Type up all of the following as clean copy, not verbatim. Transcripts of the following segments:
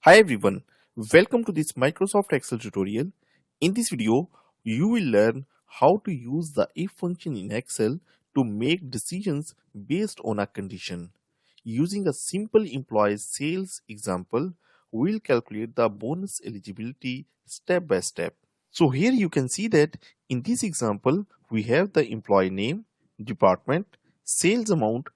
Hi everyone, welcome to this Microsoft Excel tutorial. In this video, you will learn how to use the if function in Excel to make decisions based on a condition. Using a simple employee sales example, we'll calculate the bonus eligibility step by step. So here you can see that in this example, we have the employee name, department, sales amount,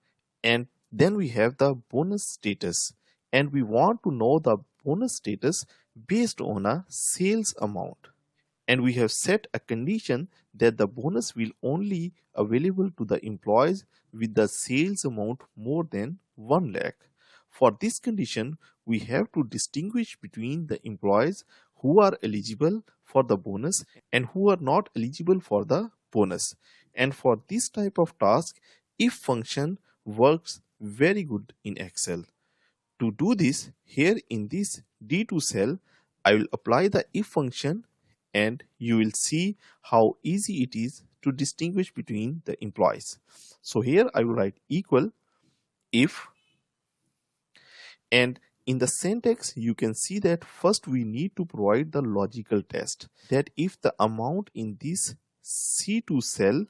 and then we have the bonus status. And we want to know the bonus status based on a sales amount. And we have set a condition that the bonus will only available to the employees with the sales amount more than 1 lakh. For this condition, we have to distinguish between the employees who are eligible for the bonus and who are not eligible for the bonus. And for this type of task, if function works very good in Excel. To do this, here in this D2 cell, I will apply the if function and you will see how easy it is to distinguish between the employees. So here I will write equal if, and in the syntax you can see that first we need to provide the logical test that if the amount in this C2 cell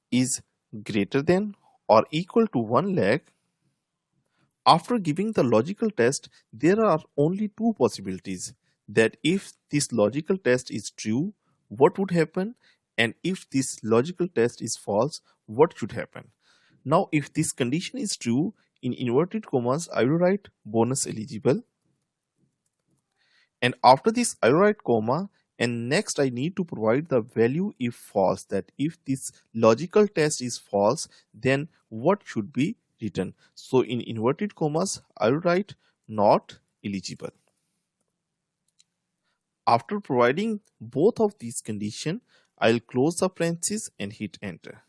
is greater than or equal to 1 lakh. After giving the logical test, there are only two possibilities, that if this logical test is true, what would happen, and if this logical test is false, what should happen. Now if this condition is true, in inverted commas I will write bonus eligible, and after this I will write comma, and next I need to provide the value if false, that if this logical test is false, then what should be written. So in inverted commas I will write not eligible. After providing both of these conditions, I will close the parenthesis and hit enter.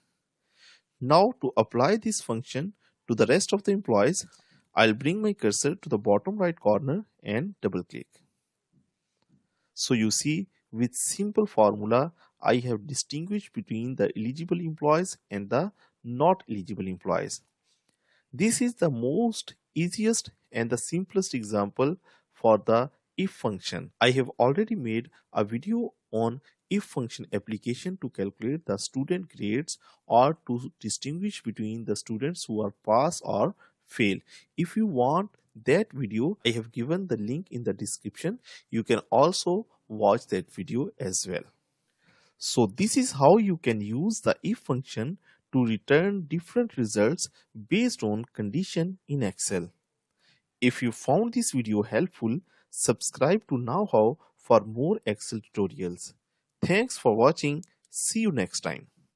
Now to apply this function to the rest of the employees, I will bring my cursor to the bottom right corner and double click. So you see, with simple formula I have distinguished between the eligible employees and the not eligible employees. This is the most easiest and the simplest example for the if function. I have already made a video on if function application to calculate the student grades or to distinguish between the students who are pass or fail. If you want that video, I have given the link in the description. You can also watch that video as well. So this is how you can use the if function to return different results based on condition in Excel. If you found this video helpful, subscribe to KnowHow for more Excel tutorials. Thanks for watching. See you next time.